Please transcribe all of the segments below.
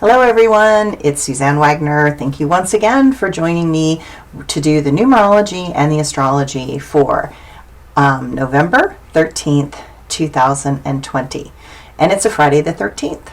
Hello everyone, it's Suzanne Wagner. Thank you once again for joining me to do the numerology and the astrology for November 13th, 2020. And it's a Friday the 13th.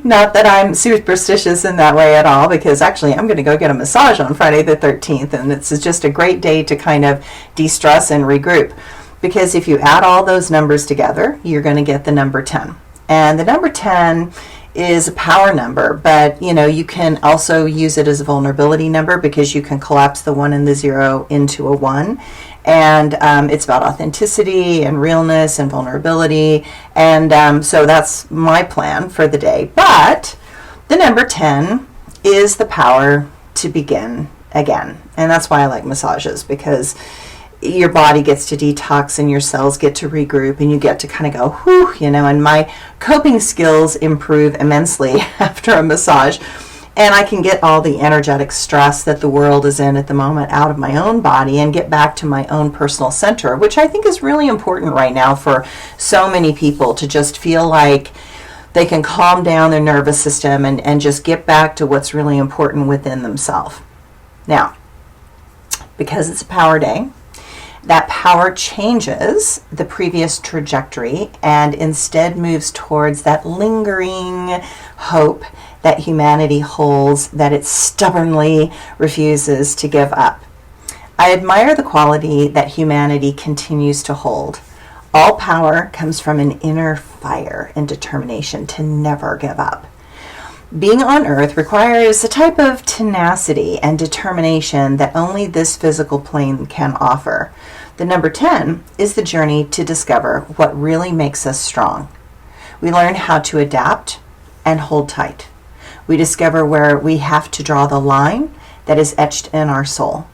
Not that I'm superstitious in that way at all, because actually I'm going to go get a massage on Friday the 13th, and it's just a great day to kind of de-stress and regroup. Because if you add all those numbers together, you're going to get the number 10. And the number 10 is a power number, but you can also use it as a vulnerability number because you can collapse the 1 and the 0 into a 1. And it's about authenticity and realness and vulnerability. And so that's my plan for the day. But the number 10 is the power to begin again. And that's why I like massages, because your body gets to detox and your cells get to regroup and you get to kind of go, whew, and my coping skills improve immensely after a massage. And I can get all the energetic stress that the world is in at the moment out of my own body and get back to my own personal center, which I think is really important right now for so many people, to just feel like they can calm down their nervous system and just get back to what's really important within themselves. Now, because it's a power day, that power changes the previous trajectory and instead moves towards that lingering hope that humanity holds, that it stubbornly refuses to give up. I admire the quality that humanity continues to hold. All power comes from an inner fire and determination to never give up. Being on Earth requires a type of tenacity and determination that only this physical plane can offer. The number 10 is the journey to discover what really makes us strong. We learn how to adapt and hold tight. We discover where we have to draw the line that is etched in our soul.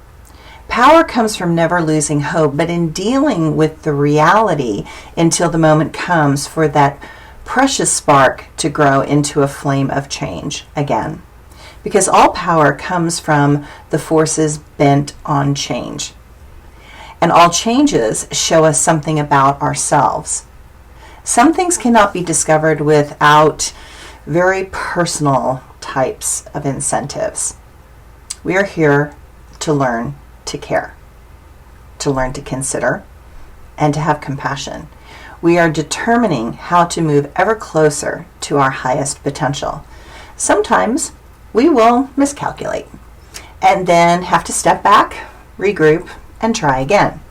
Power comes from never losing hope, but in dealing with the reality until the moment comes for that precious spark to grow into a flame of change again. Because all power comes from the forces bent on change. And all changes show us something about ourselves. Some things cannot be discovered without very personal types of incentives. We are here to learn to care, to learn to consider, and to have compassion. We are determining how to move ever closer to our highest potential. Sometimes we will miscalculate and then have to step back, regroup, and try again.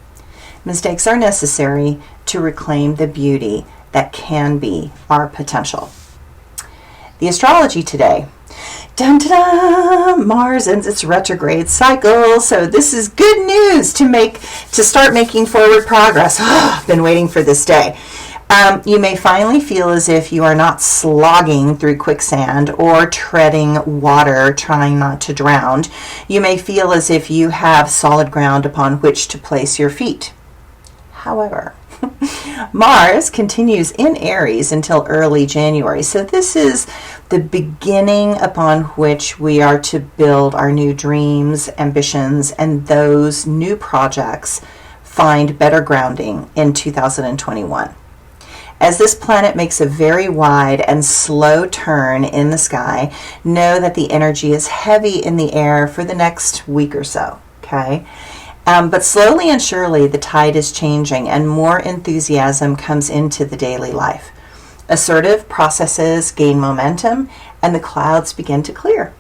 Mistakes are necessary to reclaim the beauty that can be our potential. The astrology today. Dun, dun, dun, Mars ends its retrograde cycle, so this is good news to start making forward progress. I've been waiting for this day. You may finally feel as if you are not slogging through quicksand or treading water trying not to drown. You may feel as if you have solid ground upon which to place your feet. However, Mars continues in Aries until early January, so this is the beginning upon which we are to build our new dreams, ambitions, and those new projects find better grounding in 2021. As this planet makes a very wide and slow turn in the sky, know that the energy is heavy in the air for the next week or so, okay? But slowly and surely the tide is changing and more enthusiasm comes into the daily life. Assertive processes gain momentum and the clouds begin to clear.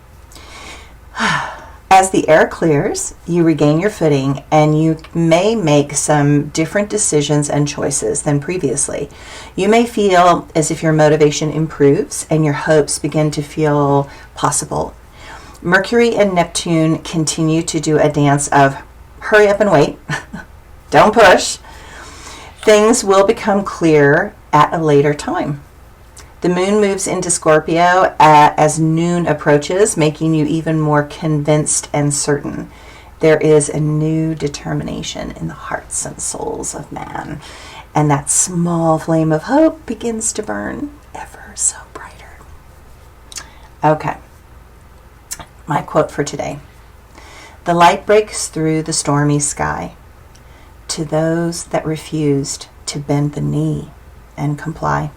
As the air clears, you regain your footing and you may make some different decisions and choices than previously. You may feel as if your motivation improves and your hopes begin to feel possible. Mercury and Neptune continue to do a dance of hurry up and wait, don't push. Things will become clear at a later time. The moon moves into Scorpio as noon approaches, making you even more convinced and certain. There is a new determination in the hearts and souls of man, and that small flame of hope begins to burn ever so brighter. Okay, my quote for today. The light breaks through the stormy sky to those that refused to bend the knee and comply.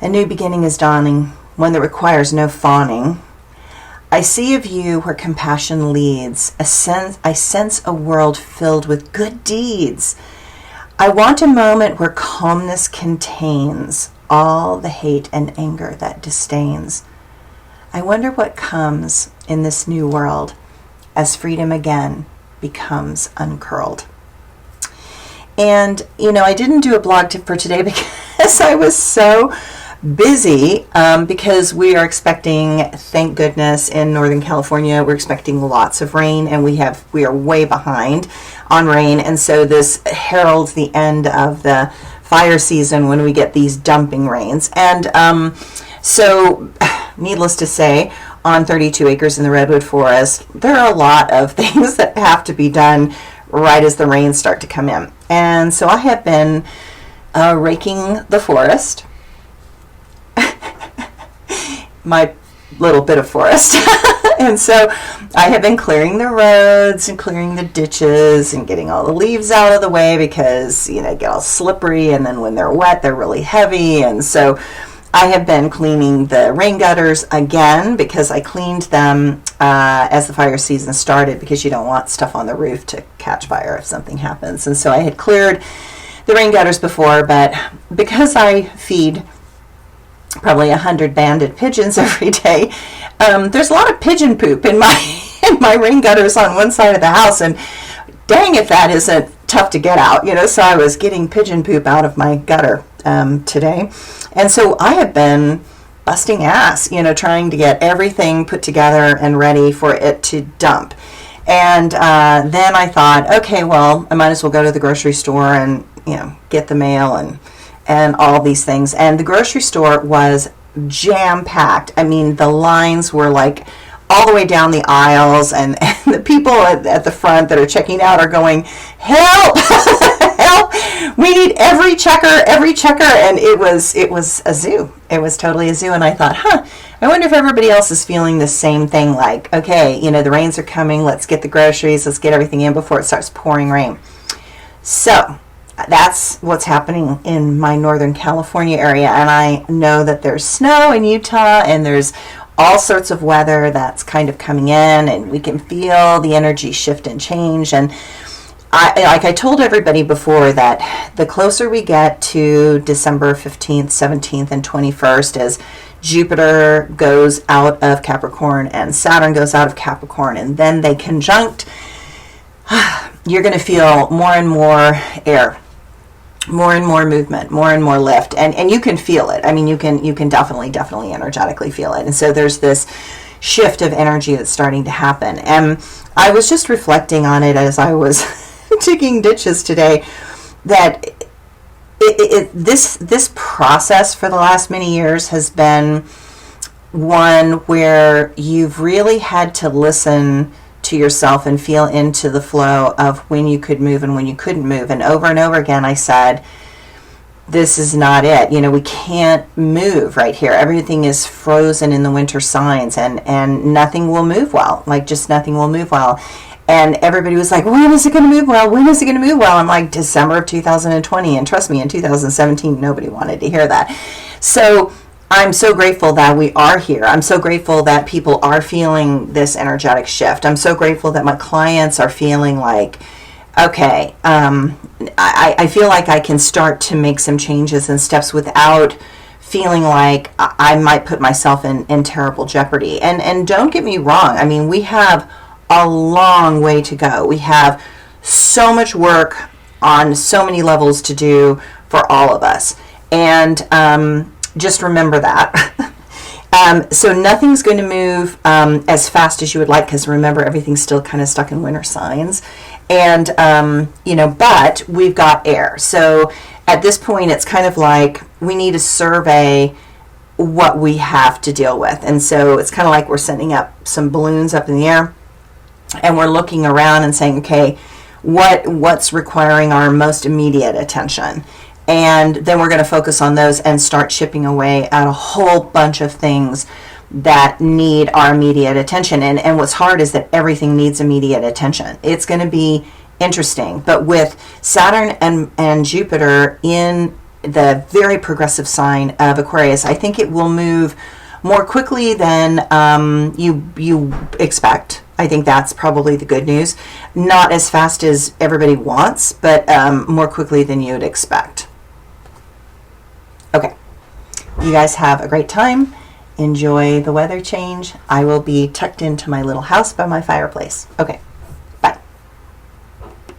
A new beginning is dawning, one that requires no fawning. I see a view where compassion leads. I sense a world filled with good deeds. I want a moment where calmness contains all the hate and anger that disdains. I wonder what comes in this new world as freedom again becomes uncurled. And, I didn't do a blog tip for today because I was so busy because we are expecting, thank goodness, in Northern California, we're expecting lots of rain, and we are way behind on rain. And so this heralds the end of the fire season when we get these dumping rains. And so needless to say, on 32 acres in the Redwood Forest, there are a lot of things that have to be done right as the rains start to come in. And so I have been raking the forest, my little bit of forest. And so I have been clearing the roads and clearing the ditches and getting all the leaves out of the way because, they get all slippery, and then when they're wet, they're really heavy. And so I have been cleaning the rain gutters again because I cleaned them as the fire season started, because you don't want stuff on the roof to catch fire if something happens. And so I had cleared the rain gutters before, but because I feed probably 100 banded pigeons every day, there's a lot of pigeon poop in my rain gutters on one side of the house, and dang if that isn't tough to get out, so I was getting pigeon poop out of my gutter today. And so I have been busting ass, trying to get everything put together and ready for it to dump. And then I thought, okay, well, I might as well go to the grocery store and, get the mail and all these things. And the grocery store was jam-packed. I mean, the lines were like all the way down the aisles, and the people at the front that are checking out are going, help, help, we need every checker, and it was a zoo. It was totally a zoo. And I thought, I wonder if everybody else is feeling the same thing, like, okay, the rains are coming, let's get the groceries, let's get everything in before it starts pouring rain. So that's what's happening in my Northern California area, and I know that there's snow in Utah, and there's all sorts of weather that's kind of coming in, and we can feel the energy shift and change. And I told everybody before, that the closer we get to December 15th, 17th, and 21st, as Jupiter goes out of Capricorn and Saturn goes out of Capricorn, and then they conjunct, you're going to feel more and more air, more and more movement, more and more lift, and you can feel it. I mean, you can definitely energetically feel it. And so there's this shift of energy that's starting to happen. And I was just reflecting on it as I was digging ditches today, that this process for the last many years has been one where you've really had to listen to yourself and feel into the flow of when you could move and when you couldn't move. And over again, I said, this is not it. We can't move right here. Everything is frozen in the winter signs, and nothing will move well. Like, just nothing will move well. And everybody was like, when is it going to move well? When is it going to move well? I'm like, December of 2020. And trust me, in 2017, nobody wanted to hear that. So I'm so grateful that we are here. I'm so grateful that people are feeling this energetic shift. I'm so grateful that my clients are feeling like, okay, I feel like I can start to make some changes and steps without feeling like I might put myself in terrible jeopardy. And don't get me wrong. I mean, we have a long way to go. We have so much work on so many levels to do for all of us. And just remember that. So nothing's going to move as fast as you would like, because remember, everything's still kind of stuck in winter signs. And, but we've got air. So at this point, it's kind of like we need to survey what we have to deal with. And so it's kind of like we're sending up some balloons up in the air, and we're looking around and saying, okay, what's requiring our most immediate attention? And then we're going to focus on those and start chipping away at a whole bunch of things that need our immediate attention. And what's hard is that everything needs immediate attention. It's going to be interesting. But with Saturn and Jupiter in the very progressive sign of Aquarius. I think it will move more quickly than you expect. I think that's probably the good news. Not as fast as everybody wants, but more quickly than you'd expect. Okay. You guys have a great time. Enjoy the weather change. I will be tucked into my little house by my fireplace. Okay.